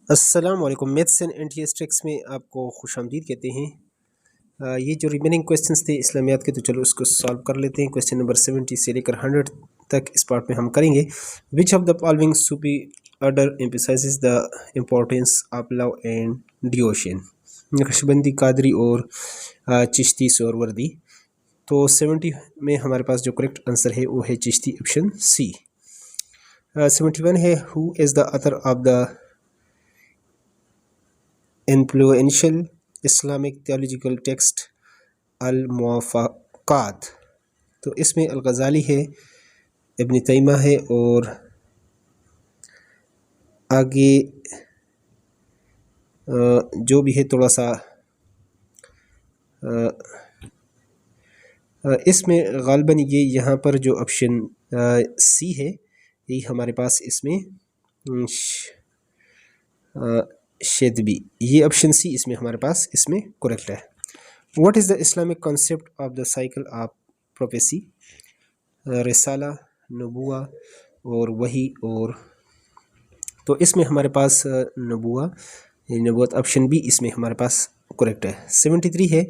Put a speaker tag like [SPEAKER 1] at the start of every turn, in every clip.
[SPEAKER 1] अस्सलाम वालेकुम। Maths and एंटीस्टैटिक्स में आपको खुशामदीद कहते हैं। ये जो रिमेनिंग क्वेश्चंस थे इस्लामियात के, तो चलो इसको सॉल्व कर लेते हैं। क्वेश्चन नंबर 70 से लेकर 100 तक इस पार्ट में हम करेंगे। विच of the following soupy order emphasises the importance of love and devotion? Naqshbandi, Qadri और चिश्ती सोहरावर्दी। तो 70 में हमारे पास जो करेक्ट आंसर है वो है चिश्ती, ऑप्शन सी। 71 है, who is the author of the influential Islamic theological text अल-मुवाफ़क़ात। तो इसमें अल-गज़ाली है, इब्न तैमिया है, और आगे जो भी है थोड़ा सा इसमें ग़ालिबन ये यहाँ पर जो ऑप्शन सी है ये हमारे पास इसमें शेदबी, ये ऑप्शन सी इसमें हमारे पास इसमें करेक्ट है। What is the Islamic concept of the cycle of prophecy? रिसाला, नबुआ और वही। और तो इसमें हमारे पास नबुआ, नबूवत, ऑप्शन बी इसमें हमारे पास करेक्ट है। 73 है,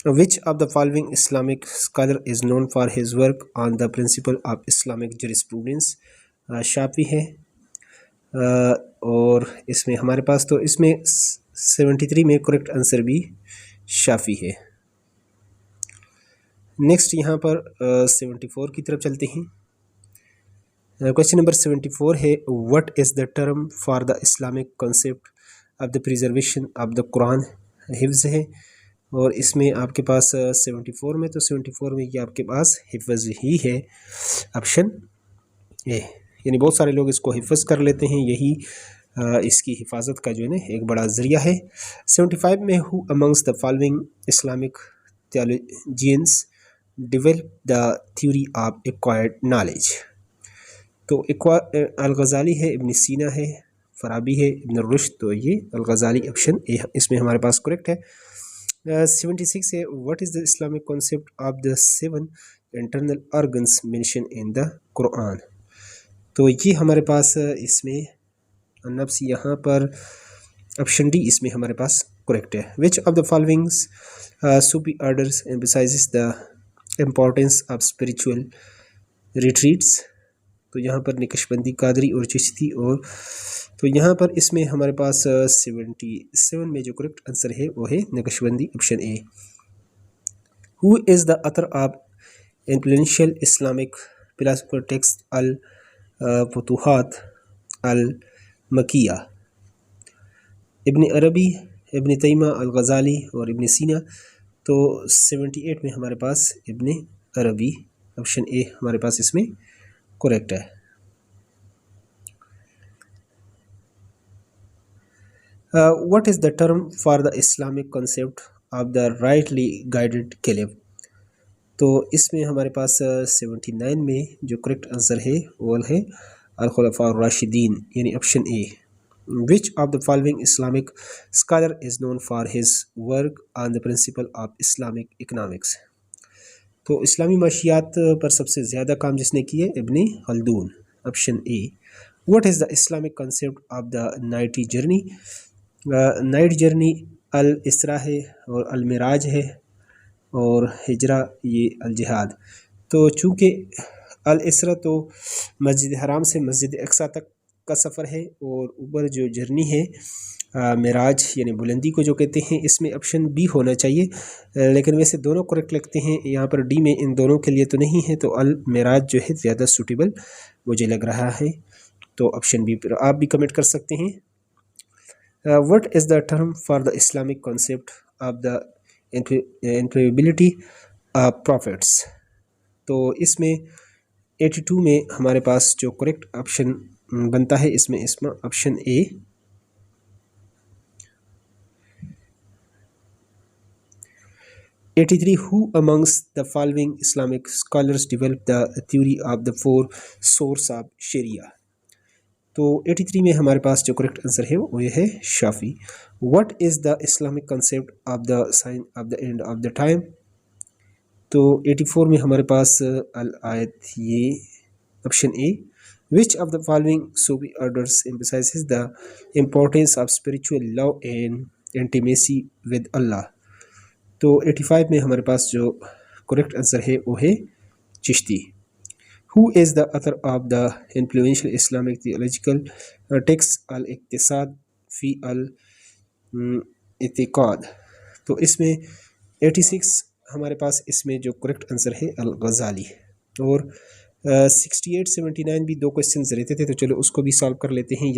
[SPEAKER 1] which of the following Islamic scholar is known for his work on the principle of Islamic jurisprudence? Shafi है, और इसमें हमारे पास तो इसमें 73 में करेक्ट आंसर भी शाफी है। नेक्स्ट यहाँ पर 74 की तरफ चलते हैं। क्वेश्चन नंबर 74 है, what is the term for the Islamic concept of the preservation of the Quran? हिफ्ज़ है, और इसमें आपके पास 74 में, तो 74 में ये आपके पास हिफ्ज़ ही है, ऑप्शन ए। यानी बहुत सारे लोग इसको हिफ्ज़ कर लेते हैं, यही इसकी हिफाजत का जो है ना एक बड़ा ज़रिया है। 75 में, who amongst the following Islamic theologians develop the theory of acquired knowledge? तो अल-गज़ाली है, इब्न सीना है, फराबी है, इब्न रुश्द। तो ये अल-गज़ाली ऑप्शन ए इसमें हमारे पास करेक्ट है। 76 है, what is the Islamic concept of the 7 internal organs mention in the Quran? तो ये हमारे पास इसमें नफ्स, यहाँ पर ऑप्शन डी इसमें हमारे पास करेक्ट है। Which of the followings soupy orders emphasises the importance of spiritual retreats? तो यहाँ पर नक्शबंदी, कादरी और चिश्ती। और तो यहाँ पर इसमें हमारे पास 77 में जो करेक्ट आंसर है वो है Naqshbandi, option A. Who is the author of influential Islamic philosopher text al Futuhat al Makkiyya? Ibn Arabi, Ibn Taymiyyah, अल-गज़ाली और इब्न सीना। तो 78 में हमारे पास इब्न अरबी, ऑप्शन ए हमारे पास इसमें करेक्ट है। What is the term for the Islamic concept of the rightly guided caliph? तो इसमें हमारे पास 79 में जो करेक्ट आंसर है वो है अल-खुलफा ar-राशिदीन, यानी option A. Which of the following Islamic scholar is known for his work on the principle of Islamic economics? तो इस्लामी माशियात पर सबसे ज़्यादा काम जिसने किए Ibn Khaldun, option A. What is the Islamic concept of the night journey? Night journey al Isra है, और अल मिराज है, और हिजरा ये अल जिहाद। तो चूँकि अल इसरा तो मस्जिद हराम से मस्जिद अक्सा तक का सफ़र है, और ऊपर जो जर्नी है मिराज यानी बुलंदी को जो कहते हैं, इसमें ऑप्शन बी होना चाहिए, लेकिन वैसे दोनों करेक्ट लगते हैं यहाँ पर डी में, इन दोनों के लिए तो नहीं है। तो अल मिराज जो है ज़्यादा सूटेबल मुझे लग रहा है, तो ऑप्शन बी पर आप भी कमेंट कर सकते हैं। What is the term for the Islamic concept of the inviolability of profits? तो इसमें 82 में हमारे पास जो करेक्ट ऑप्शन बनता है इसमें option A. Who amongst the following Islamic scholars developed the theory of the four sources of Sharia? तो 83 में हमारे पास जो करेक्ट आंसर है वो ये है Shafi. What is the Islamic concept of the sign of the end of the time? तो 84 में हमारे पास अल आयत, ये option A. Which of the following Sufi orders emphasizes the importance of spiritual love and intimacy with Allah? तो 85 में हमारे पास जो करेक्ट आंसर है वो है Chishti. Who is the author of the influential Islamic theological text al-Iqtisad fi al-I'tiqad? तो इसमें 86 हमारे पास इसमें जो करेक्ट आंसर है अल-गज़ाली। और 68 79 भी दो क्वेश्चन रहते थे, तो चलो उसको भी सॉल्व कर लेते हैं।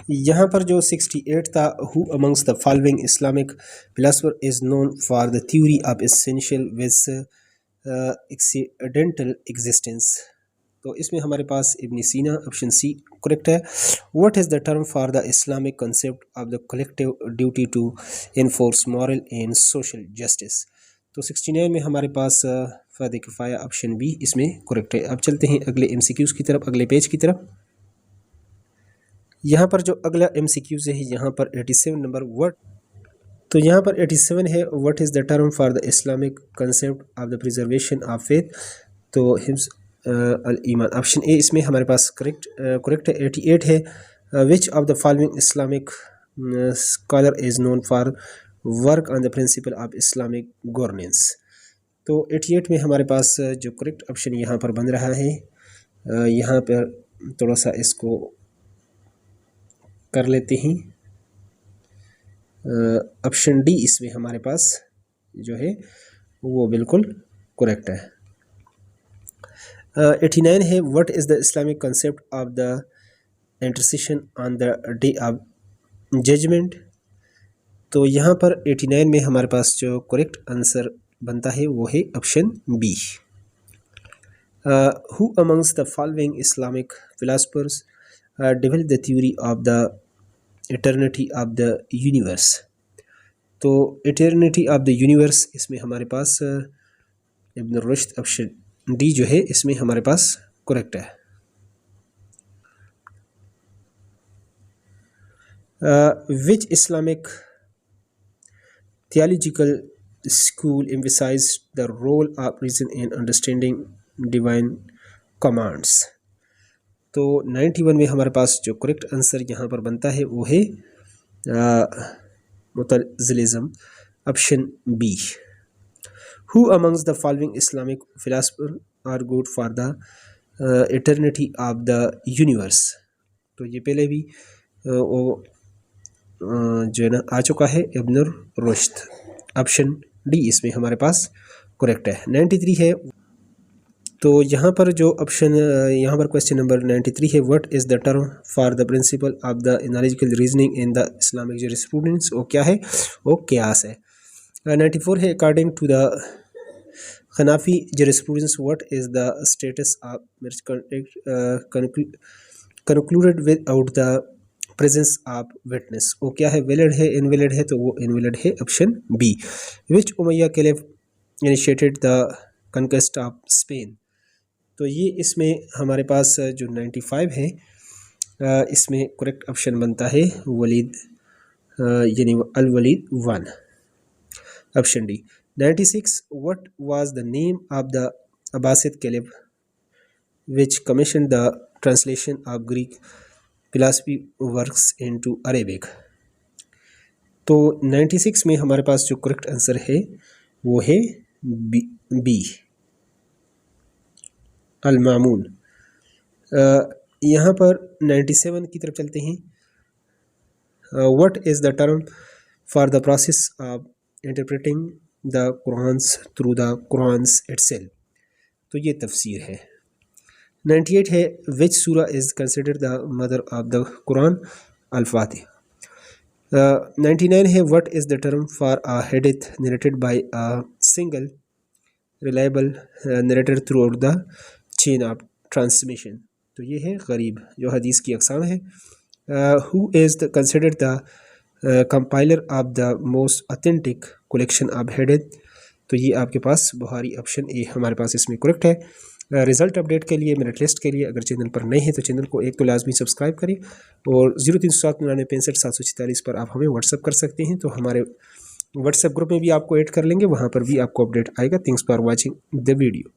[SPEAKER 1] यहाँ पर जो 68 था, who amongst the following Islamic philosopher is known for the theory of essential with accidental existence? तो इसमें हमारे पास Ibn Sina, option C correct है। What is the term for the Islamic concept of the collective duty to enforce moral and social justice? तो 69 में हमारे पास फ़र्द किफ़ाया, ऑप्शन बी इसमें करेक्ट है। अब चलते हैं अगले MCQs की तरफ, अगले पेज की तरफ। यहाँ पर जो अगला MCQs है, यहाँ पर 87 नंबर वर्ड, तो यहाँ पर 87 है what is the term for the Islamic concept of the preservation of faith? तो हिफ्ज़ अल ईमान, ऑप्शन ए इसमें हमारे पास करेक्ट है। 88 है which of the following Islamic scholar is known for work on the principle of Islamic governance? तो 88 में हमारे पास जो करेक्ट ऑप्शन यहाँ पर बन रहा है, यहाँ पर थोड़ा सा इसको कर लेते हैं। ऑप्शन डी इसमें हमारे पास जो है वो बिल्कुल करेक्ट है। 89 है what is the Islamic concept of the intercession on the day of judgement? तो यहाँ पर 89 में हमारे पास जो करेक्ट आंसर बनता है वो है option B. Who amongst the following Islamic philosophers develop the theory of the eternity of the universe? तो इटर्निटी ऑफ द यूनिवर्स इसमें हमारे पास इब्न रुश्द, ऑप्शन डी जो है इसमें हमारे पास करेक्ट है। Which Islamic theological school emphasized the role of reason in understanding divine commands? तो 91 में हमारे पास जो करेक्ट आंसर यहाँ पर बनता है वो है Mutazilism, option B. Who amongst the following Islamic philosopher are good for the eternity of the universe? तो ये पहले भी वो जो है ना आ चुका है, इब्न रुश्द, ऑप्शन डी इसमें हमारे पास करेक्ट है। 93 है, तो यहाँ पर जो ऑप्शन यहाँ पर क्वेश्चन नंबर 93 है what is the term for the principle of the analytical reasoning in the Islamic jurisprudence? वो क्या है? वो क्यास है। 94 है according to the Hanafi jurisprudence what is the status of marriage contract concluded without the presence of witness? वो क्या है? वैलिड है, इनवैलिड है? तो वो इनवैलिड है, option B. Which Umayya caliph initiated the conquest of Spain? तो ये इसमें हमारे पास जो 95 है इसमें करेक्ट ऑप्शन बनता है वलीद, यानी al Walid 1, option D. 96 what was the name of the Abbasid caliph which commission the translation of Greek philosophy works into Arabic? तो 96 में हमारे पास जो करेक्ट आंसर है वो है बी अल-मामून। यहाँ पर 97 की तरफ चलते हैं। What is the term for the process of interpreting the Qurans through the Qurans itself? तो ये तफसीर है। 98 है which surah is considered the mother of the Quran? Al Fatiha. 99 है what is the term for a hadith narrated by a single reliable narrator throughout the chain of transmission? तो ये है गरीब, जो हदीस की अक़साम है। Who is the considered the compiler of the most authentic collection of hadith? तो ये आपके पास बुखारी, ऑप्शन ए हमारे पास इसमें करेक्ट है। रिज़ल्ट अपडेट के लिए, मेरिट लिस्ट के लिए अगर चैनल पर नए हैं तो चैनल को एक तो लाजमी सब्सक्राइब करें, और 0307 99 65 746 पर आप हमें व्हाट्सअप कर सकते हैं। तो हमारे व्हाट्सएप ग्रुप में भी आपको ऐड कर लेंगे, वहाँ पर भी आपको अपडेट आएगा। Thanks for watching the video.